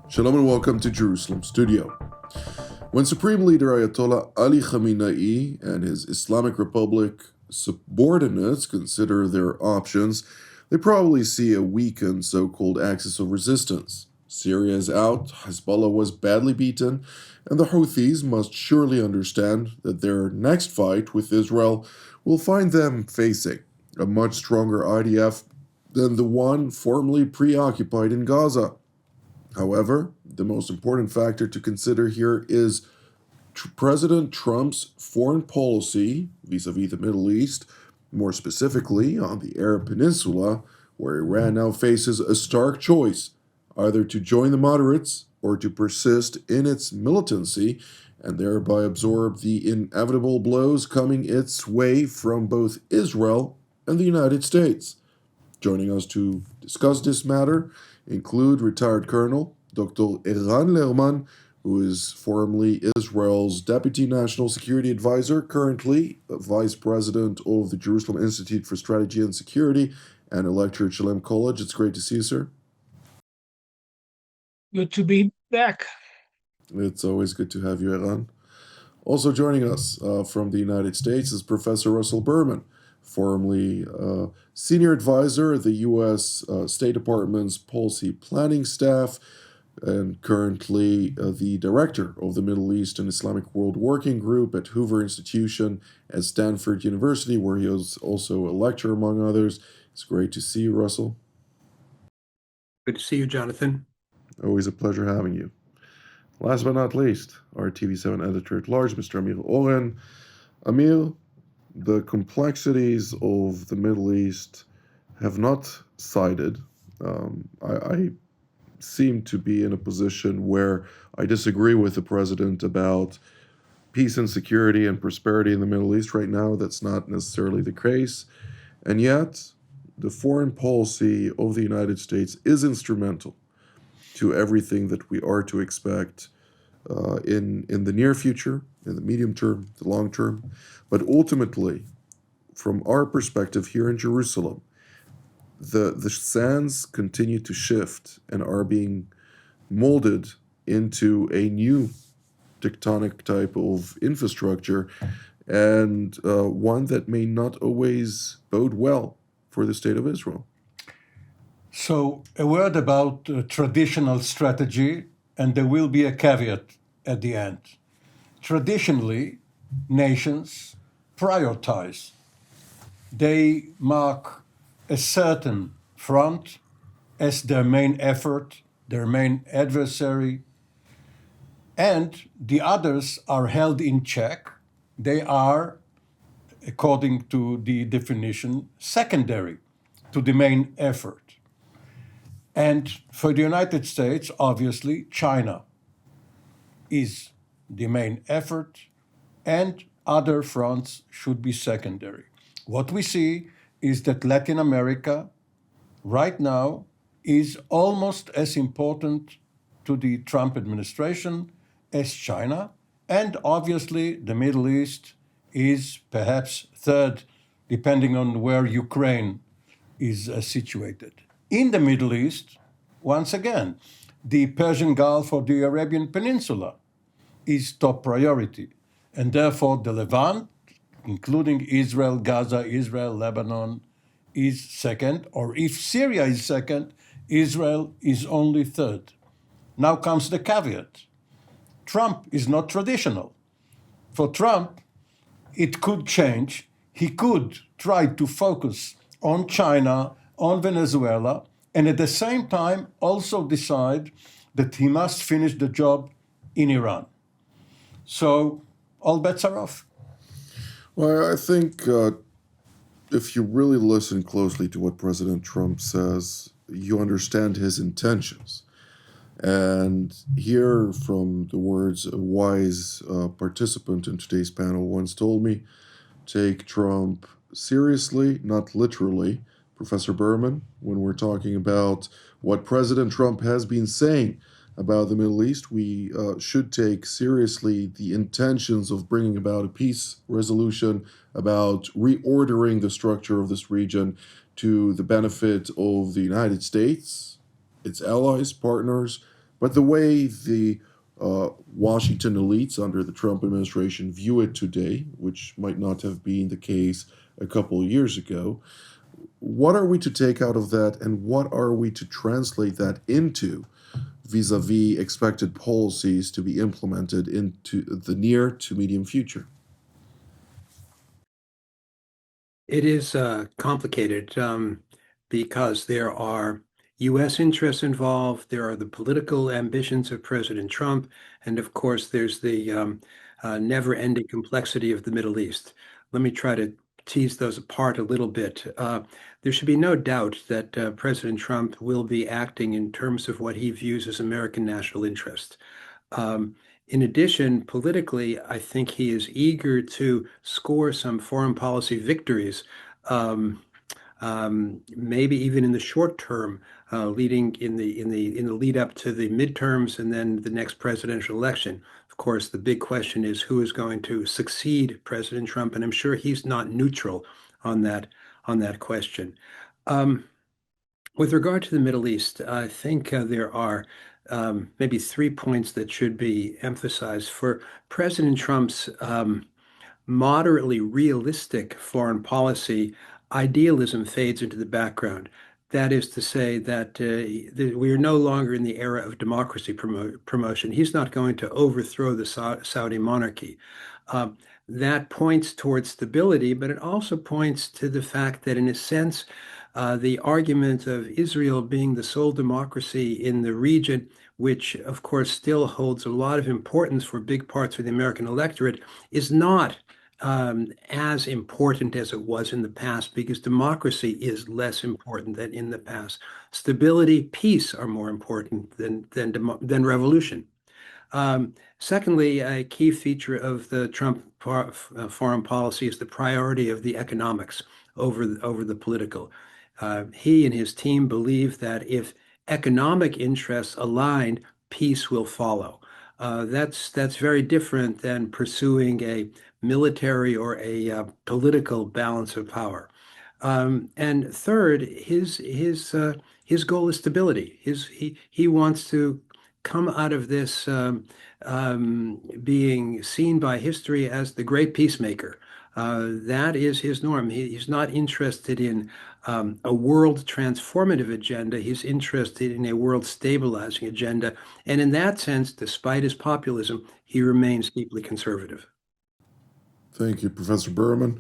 Shalom and welcome to Jerusalem Studio. When Supreme Leader Ayatollah Ali Khamenei and his Islamic Republic subordinates consider their options, they probably see a weakened so-called axis of resistance. Syria is out, Hezbollah was badly beaten, and the Houthis must surely understand that their next fight with Israel will find them facing a much stronger IDF than the one formerly preoccupied in Gaza. However, the most important factor to consider here is President Trump's foreign policy vis-à-vis the Middle East, more specifically on the Arab Peninsula, where Iran now faces a stark choice, either to join the moderates or to persist in its militancy and thereby absorb the inevitable blows coming its way from both Israel and the United States. Joining us to discuss this matter include retired Colonel Dr. Eran Lerman, who is formerly Israel's Deputy National Security Advisor, currently Vice President of the Jerusalem Institute for Strategy and Security, and a lecturer at Shalem College. It's great to see you, sir. Good to be back. It's always good to have you, Eran. Also joining us from the United States is Professor Russell Berman, formerly Senior Advisor at the U.S. State Department's Policy Planning Staff, and currently the Director of the Middle East and Islamic World Working Group at Hoover Institution at Stanford University, where he is also a lecturer, among others. It's great to see you, Russell. Good to see you, Jonathan. Always a pleasure having you. Last but not least, our TV7 Editor-at-Large, Mr. Amir Oren. Amir, the complexities of the Middle East have not sided. I seem to be in a position where I disagree with the president about peace and security and prosperity in the Middle East right now. That's not necessarily the case. And yet, the foreign policy of the United States is instrumental to everything that we are to expect in the near future, in the medium term, the long term. But ultimately, from our perspective here in Jerusalem, the sands continue to shift and are being molded into a new tectonic type of infrastructure, and one that may not always bode well for the state of Israel. So a word about traditional strategy, and there will be a caveat at the end. Traditionally, nations prioritize. They mark a certain front as their main effort, their main adversary, and the others are held in check. They are, according to the definition, secondary to the main effort. And for the United States, obviously, China is the main effort, and other fronts should be secondary. What we see is that Latin America right now is almost as important to the Trump administration as China, and obviously the Middle East is perhaps third, depending on where Ukraine is situated. In the Middle East, once again, the Persian Gulf or the Arabian Peninsula is top priority, and therefore the Levant, including Israel, Gaza, Israel, Lebanon, is second, or if Syria is second, Israel is only third. Now comes the caveat. Trump is not traditional. For Trump, it could change. He could try to focus on China, on Venezuela, and at the same time also decide that he must finish the job in Iran. So all bets are off. Well, I think if you really listen closely to what President Trump says, you understand his intentions. And hear from the words a wise participant in today's panel once told me, take Trump seriously, not literally, Professor Berman, when we're talking about what President Trump has been saying about the Middle East. We should take seriously the intentions of bringing about a peace resolution, about reordering the structure of this region to the benefit of the United States, its allies, partners, But the way the Washington elites under the Trump administration view it today, which might not have been the case a couple of years ago, what are we to take out of that, and what are we to translate that into vis-a-vis expected policies to be implemented into the near to medium future? It is complicated because there are U.S. interests involved, there are the political ambitions of President Trump, and of course, there's the never-ending complexity of the Middle East. Let me try to tease those apart a little bit. There should be no doubt that President Trump will be acting in terms of what he views as American national interest. In addition, politically, I think he is eager to score some foreign policy victories, maybe even in the short term, leading in the lead up to the midterms and then the next presidential election. Of course, the big question is who is going to succeed President Trump, and I'm sure he's not neutral on that question. With regard to the Middle East, I think there are maybe 3 points that should be emphasized. For President Trump's moderately realistic foreign policy, idealism fades into the background. That is to say that we are no longer in the era of democracy promotion. He's not going to overthrow the Saudi monarchy. That points towards stability, but it also points to the fact that, in a sense, the argument of Israel being the sole democracy in the region, which of course still holds a lot of importance for big parts of the American electorate, is not as important as it was in the past, because democracy is less important than in the past. Stability, peace are more important than revolution. Secondly, a key feature of the Trump foreign policy is the priority of the economics over the political. He and his team believe that if economic interests align, peace will follow. That's very different than pursuing a military or a political balance of power. And third, his goal is stability. He wants to come out of this being seen by history as the great peacemaker. That is his norm. He's not interested in a world transformative agenda. He's interested in a world stabilizing agenda. And in that sense, despite his populism, he remains deeply conservative. Thank you, Professor Berman.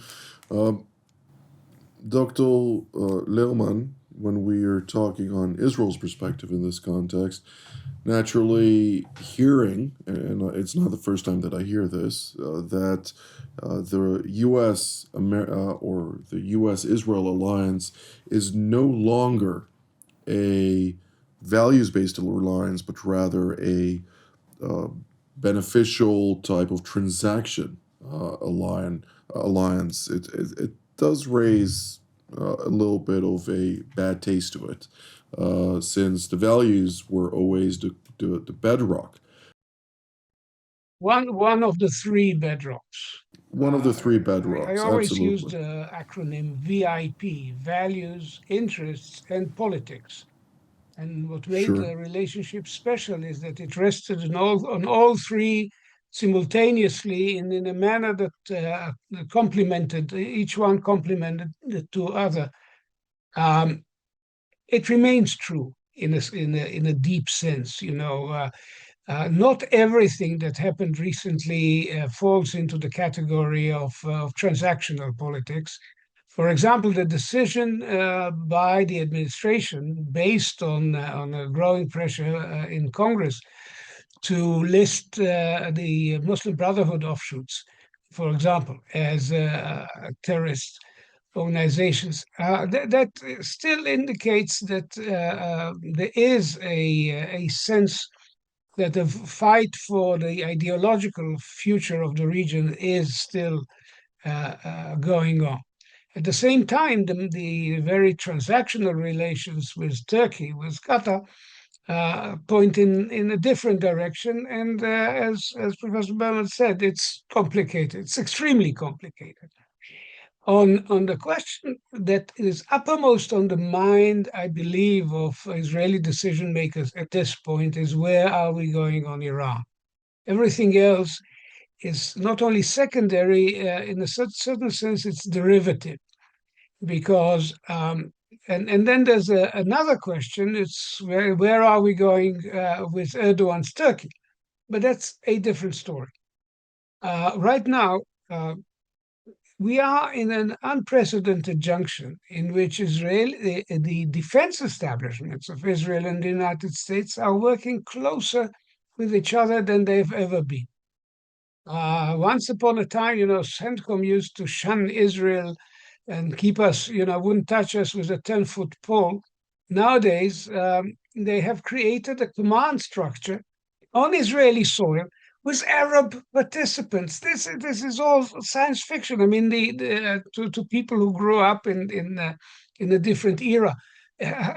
Dr. Lehrman, when we are talking on Israel's perspective in this context, naturally hearing, and it's not the first time that I hear this, that the U.S. or the U.S.-Israel alliance is no longer a values-based alliance, but rather a beneficial type of transaction alliance. It does raise a little bit of a bad taste to it, since the values were always the bedrock. One of the three bedrocks. One of the three bedrocks. I always absolutely. use the acronym VIP: values, interests, and politics. And what made the relationship special is that it rested on all three simultaneously in a manner that complemented, each one complemented the two other. It remains true in a deep sense, not everything that happened recently falls into the category of transactional politics. For example, the decision by the administration, based on a growing pressure in Congress, to list the Muslim Brotherhood offshoots, for example, as terrorist organizations, that still indicates that there is a sense that the fight for the ideological future of the region is still going on. At the same time, the very transactional relations with Turkey, with Qatar, point in a different direction. And as Professor Bernard said, it's complicated. It's extremely complicated. On the question that is uppermost on the mind, I believe, of Israeli decision makers at this point is where are we going on Iran? Everything else is not only secondary, in a certain sense, it's derivative, because and then there's another question. It's where are we going with Erdogan's Turkey? But that's a different story. Right now, we are in an unprecedented junction in which Israel, the defense establishments of Israel and the United States are working closer with each other than they've ever been. Once upon a time, CENTCOM used to shun Israel and keep us, wouldn't touch us with a 10-foot pole. Nowadays, they have created a command structure on Israeli soil with Arab participants. This is all science fiction. I mean, to people who grew up in a different era,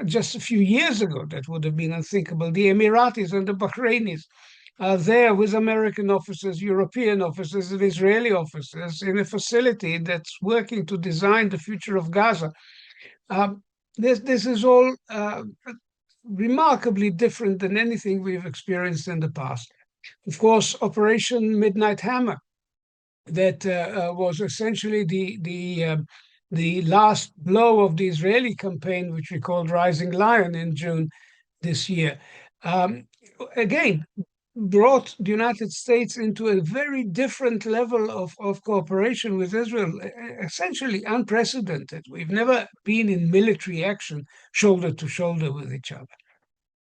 just a few years ago, that would have been unthinkable. The Emiratis and the Bahrainis are there with American officers, European officers, and Israeli officers in a facility that's working to design the future of Gaza. This is all remarkably different than anything we've experienced in the past. Of course, Operation Midnight Hammer, that was essentially the last blow of the Israeli campaign, which we called Rising Lion in June this year. Again, brought the United States into a very different level of cooperation with Israel, essentially unprecedented. We've never been in military action shoulder to shoulder with each other.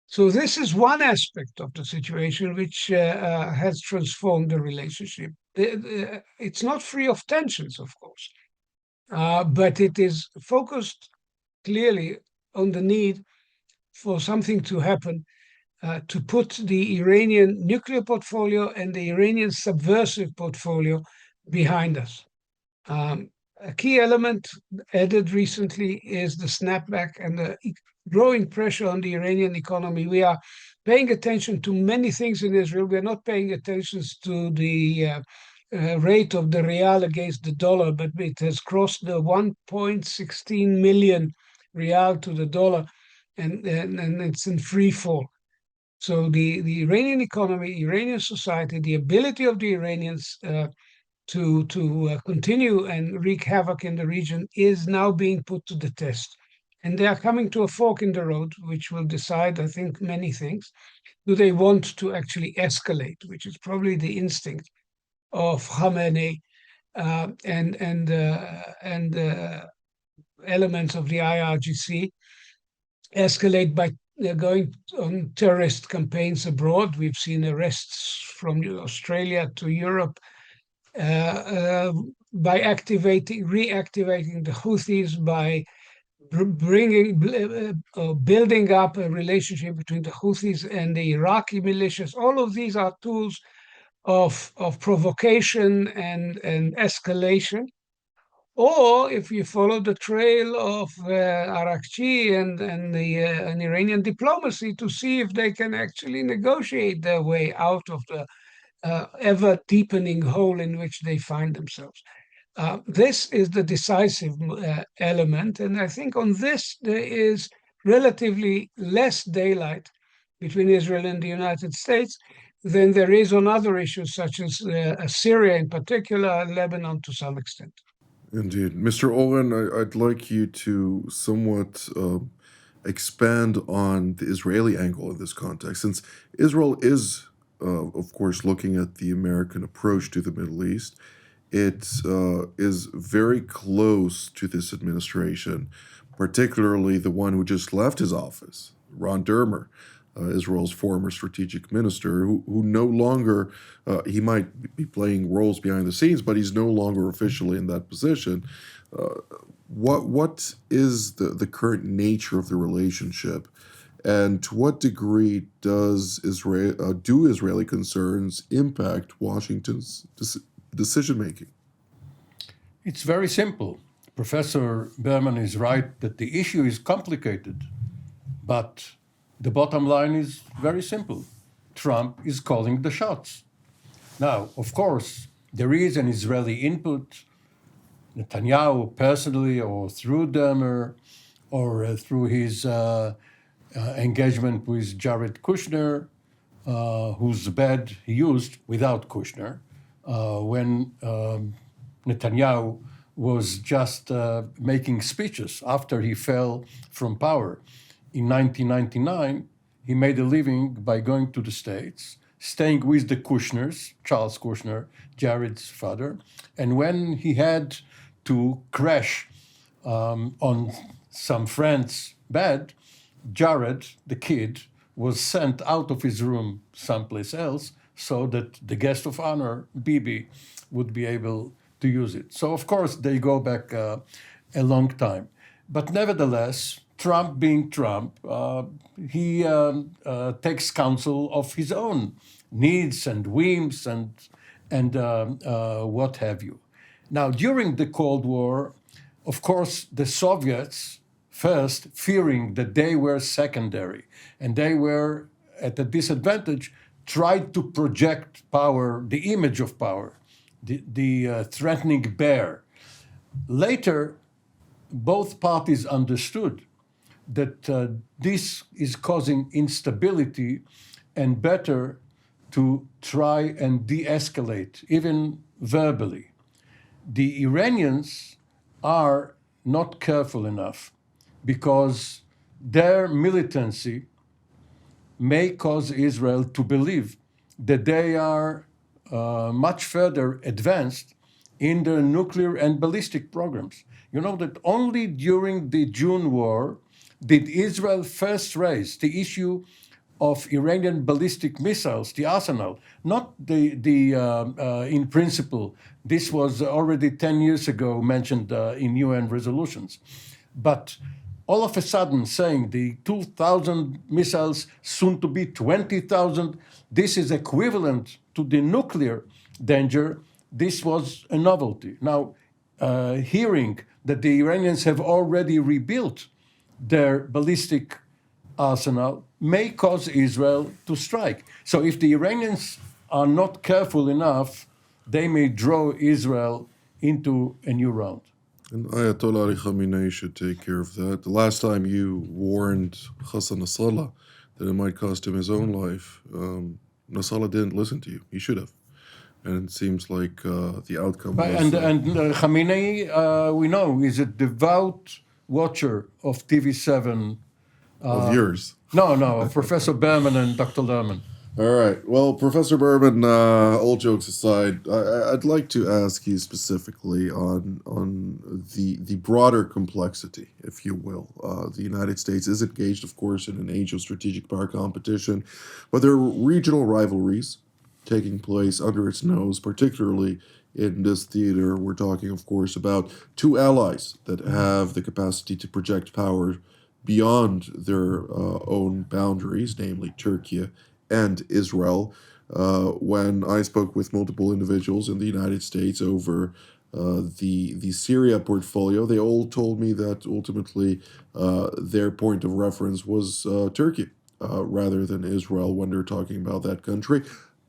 So this is one aspect of the situation which has transformed the relationship. It's not free of tensions, of course, but it is focused clearly on the need for something to happen to put the Iranian nuclear portfolio and the Iranian subversive portfolio behind us. A key element added recently is the snapback and the growing pressure on the Iranian economy. We are paying attention to many things in Israel. We're not paying attention to the rate of the rial against the dollar, but it has crossed the 1.16 million rial to the dollar, and it's in free fall. So the Iranian economy, Iranian society, the ability of the Iranians to continue and wreak havoc in the region is now being put to the test. And they are coming to a fork in the road, which will decide, I think, many things. Do they want to actually escalate, which is probably the instinct of Khamenei and elements of the IRGC, escalate by going on terrorist campaigns abroad? We've seen arrests from Australia to Europe, by reactivating the Houthis, by building up a relationship between the Houthis and the Iraqi militias. All of these are tools of provocation and escalation. Or if you follow the trail of Arakchi and Iranian diplomacy, to see if they can actually negotiate their way out of the ever deepening hole in which they find themselves. This is the decisive element, and I think on this there is relatively less daylight between Israel and the United States than there is on other issues such as Syria in particular, and Lebanon to some extent. Indeed. Mr. Oren, I'd like you to somewhat expand on the Israeli angle in this context, since Israel is, of course, looking at the American approach to the Middle East. It is very close to this administration, particularly the one who just left his office, Ron Dermer, Israel's former strategic minister, who no longer, he might be playing roles behind the scenes, but he's no longer officially in that position. What is the current nature of the relationship, and to what degree do Israeli concerns impact Washington's decision making? It's very simple. Professor Berman is right that the issue is complicated, but the bottom line is very simple. Trump is calling the shots. Now, of course, there is an Israeli input Netanyahu personally or through Dermer or through his engagement with Jared Kushner, whose bed he used without Kushner when Netanyahu was just making speeches after he fell from power. In 1999, he made a living by going to the States, staying with the Kushners, Charles Kushner, Jared's father. And when he had to crash on some friend's bed, Jared, the kid, was sent out of his room someplace else so that the guest of honor, Bibi, would be able to use it. So, of course, they go back a long time. But nevertheless, Trump being Trump, he takes counsel of his own needs and whims and what have you. Now, during the Cold War, of course, the Soviets, first fearing that they were secondary and they were at a disadvantage, tried to project power, the image of power, the threatening bear. Later, both parties understood that this is causing instability and better to try and de-escalate, even verbally. The Iranians are not careful enough because their militancy may cause Israel to believe that they are much further advanced in their nuclear and ballistic programs. You know that only during the June war did Israel first raise the issue of Iranian ballistic missiles, the arsenal, not in principle. This was already 10 years ago mentioned in UN resolutions. But all of a sudden saying the 2,000 missiles, soon to be 20,000, this is equivalent to the nuclear danger, this was a novelty. Now, hearing that the Iranians have already rebuilt their ballistic arsenal may cause Israel to strike. So if the Iranians are not careful enough, they may draw Israel into a new round. And Ayatollah Ali Khamenei should take care of that. The last time you warned Hassan Nasrallah that it might cost him his own life, Nasrallah didn't listen to you. He should have. And it seems like the outcome was... And Khamenei, we know, is a devout watcher of TV7. Of yours. No, Professor Berman and Dr. Lerman. All right. Well, Professor Berman, all jokes aside, I'd like to ask you specifically on the broader complexity, if you will. The United States is engaged, of course, in an age of strategic power competition, but there are regional rivalries taking place under its nose, particularly in this theater. We're talking, of course, about two allies that have the capacity to project power beyond their own boundaries, namely Turkey and Israel. When I spoke with multiple individuals in the United States over the Syria portfolio, they all told me that ultimately their point of reference was Turkey rather than Israel when they're talking about that country.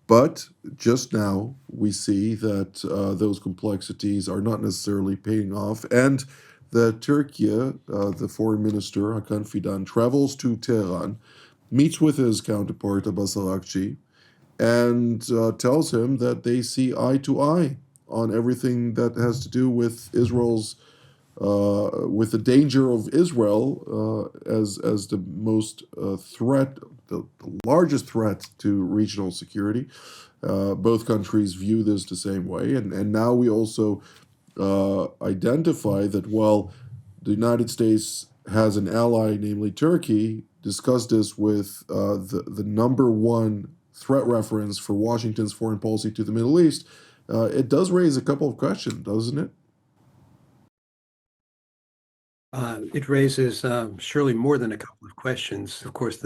But just now we see that those complexities are not necessarily paying off, and that Turkey, the foreign minister Hakan Fidan, travels to Tehran, meets with his counterpart Abbas Araghchi, and tells him that they see eye to eye on everything that has to do with Israel's, with the danger of Israel as the most threat, the largest threat to regional security. Both countries view this the same way, and now we also identify that while the United States has an ally, namely Turkey, discussed this with the number one threat reference for Washington's foreign policy to the Middle East, it does raise a couple of questions, doesn't it? It raises surely more than a couple of questions. Of course,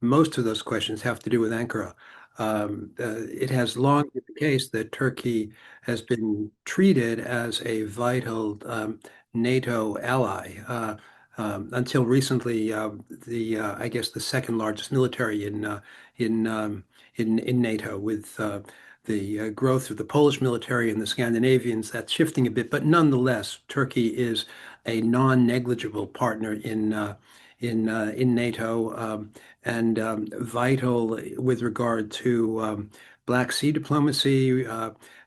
most of those questions have to do with Ankara. It has long been the case that Turkey has been treated as a vital NATO ally. until recently, I guess the second largest military in NATO, with the growth of the Polish military and the Scandinavians. That's shifting a bit, but nonetheless, Turkey is a non-negligible partner in NATO, and vital with regard to Black Sea diplomacy,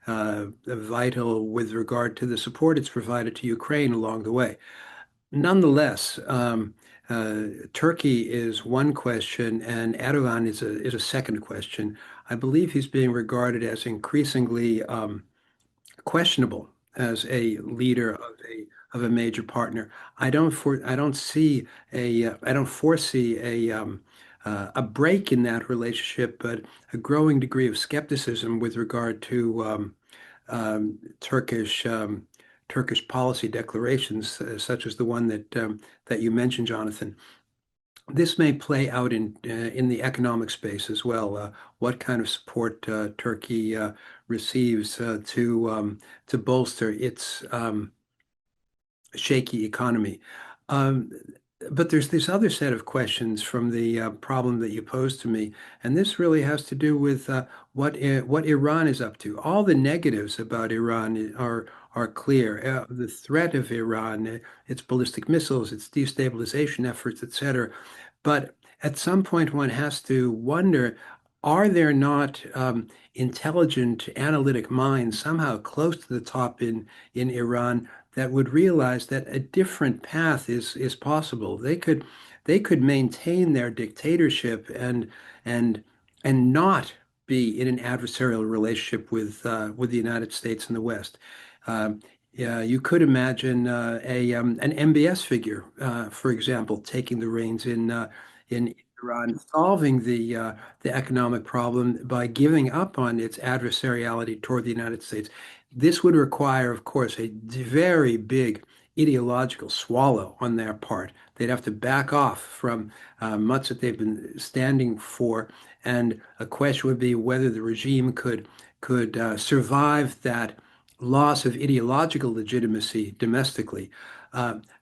vital with regard to the support it's provided to Ukraine along the way. Nonetheless, Turkey is one question, and Erdogan is a second question. I believe he's being regarded as increasingly questionable as a leader of a major partner. I don't foresee a break in that relationship, but a growing degree of skepticism with regard to Turkish policy declarations, such as the one that you mentioned, Jonathan. This may play out in the economic space as well. What kind of support Turkey receives to bolster its shaky economy. But there's this other set of questions from the problem that you posed to me, and this really has to do with what Iran is up to. All the negatives about Iran are clear. The threat of Iran, its ballistic missiles, its destabilization efforts, etc. But at some point, one has to wonder, are there not intelligent, analytic minds somehow close to the top in Iran that would realize that a different path is possible? They could maintain their dictatorship and not be in an adversarial relationship with the United States and the West. Yeah, you could imagine an MBS figure, for example, taking the reins in Iran, solving the economic problem by giving up on its adversariality toward the United States. This would require, of course, a very big ideological swallow on their part. They'd have to back off from much that they've been standing for, and a question would be whether the regime could survive that loss of ideological legitimacy domestically.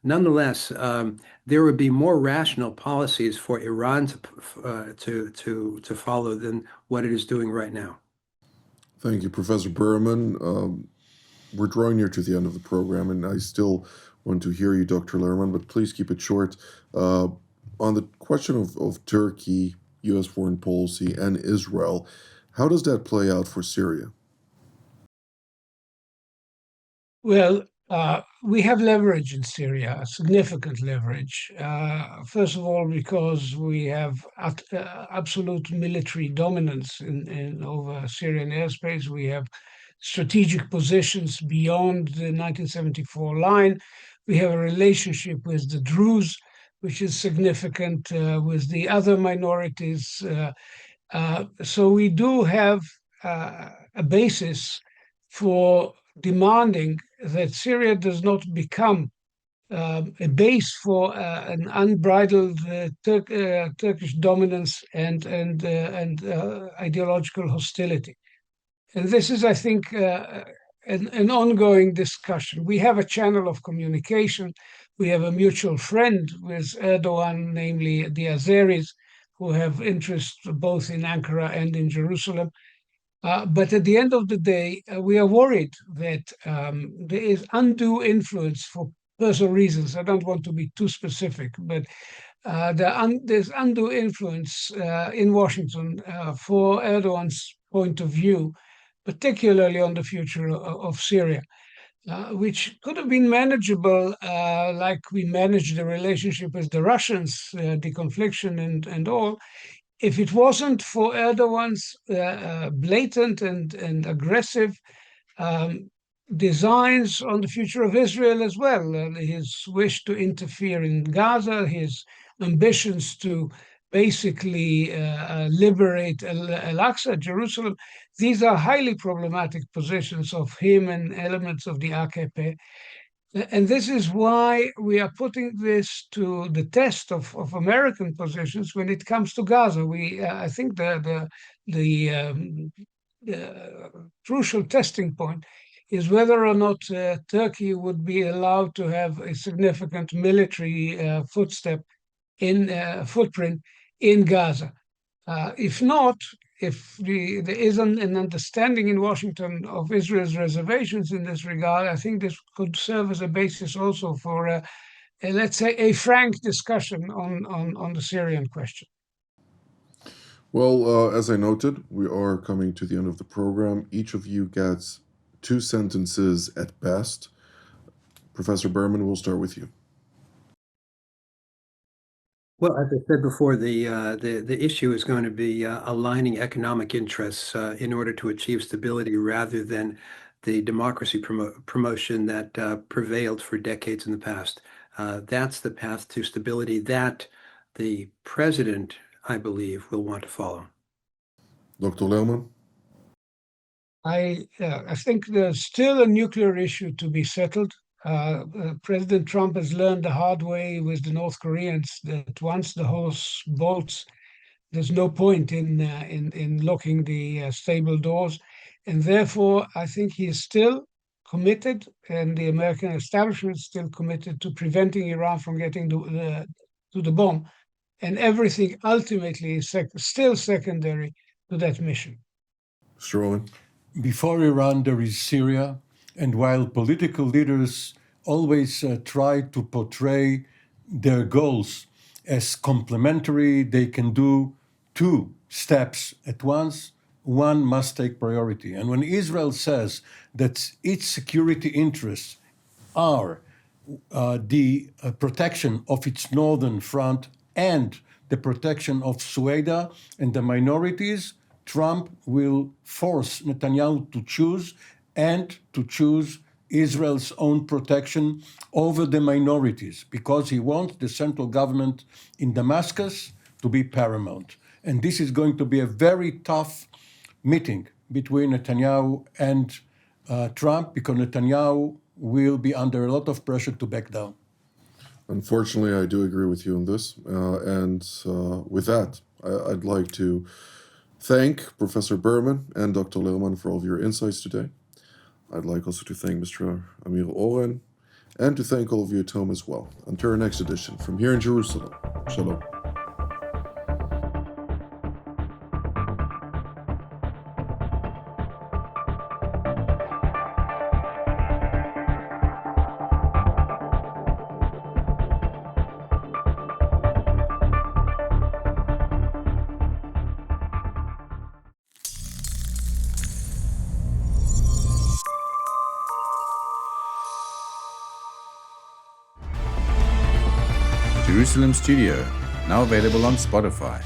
Nonetheless, there would be more rational policies for Iran to follow than what it is doing right now. Thank you, Professor Berman. We're drawing near to the end of the program, and I still want to hear you, Dr. Lerman, but please keep it short. On the question of Turkey, U.S. foreign policy, and Israel, how does that play out for Syria? Well, we have leverage in Syria, significant leverage. First of all, because we have absolute military dominance in over Syrian airspace. We have strategic positions beyond the 1974 line. We have a relationship with the Druze, which is significant, with the other minorities. So we do have a basis for demanding that Syria does not become a base for an unbridled Turkish dominance and ideological hostility. And this is, I think, an ongoing discussion. We have a channel of communication. We have a mutual friend with Erdogan, namely the Azeris, who have interests both in Ankara and in Jerusalem. But at the end of the day, we are worried that there is undue influence for personal reasons. I don't want to be too specific, but there's undue influence in Washington for Erdogan's point of view, particularly on the future of Syria, which could have been manageable like we managed the relationship with the Russians, deconfliction and all, if it wasn't for Erdogan's blatant and aggressive designs on the future of Israel as well, his wish to interfere in Gaza, his ambitions to basically liberate Al-Aqsa, Jerusalem. These are highly problematic positions of him and elements of the AKP. And this is why we are putting this to the test of American positions when it comes to Gaza. I think the crucial testing point is whether or not Turkey would be allowed to have a significant military footprint in Gaza. If not, if there isn't an understanding in Washington of Israel's reservations in this regard, I think this could serve as a basis also for, let's say, a frank discussion on the Syrian question. Well, as I noted, we are coming to the end of the program. Each of you gets 2 sentences at best. Professor Berman, we'll start with you. Well, as I said before, the issue is going to be aligning economic interests in order to achieve stability rather than the democracy promotion that prevailed for decades in the past. That's the path to stability that the president, I believe, will want to follow. Dr. Lehrman? I think there's still a nuclear issue to be settled. President Trump has learned the hard way with the North Koreans that once the horse bolts, there's no point in locking the stable doors. And therefore, I think he is still committed, and the American establishment is still committed to preventing Iran from getting to the bomb. And everything ultimately is still secondary to that mission. Mr. Owen? Before Iran, there is Syria. And while political leaders always try to portray their goals as complementary, they can do 2 steps at once. One must take priority. And when Israel says that its security interests are the protection of its northern front and the protection of Sueda and the minorities, Trump will force Netanyahu to choose and to choose Israel's own protection over the minorities because he wants the central government in Damascus to be paramount. And this is going to be a very tough meeting between Netanyahu and Trump because Netanyahu will be under a lot of pressure to back down. Unfortunately, I do agree with you on this. With that, I'd like to thank Professor Berman and Dr. Lehrman for all of your insights today. I'd like also to thank Mr. Amir Oren and to thank all of you at home as well. Until our next edition, from here in Jerusalem, Shalom. Jerusalem Studio, now available on Spotify.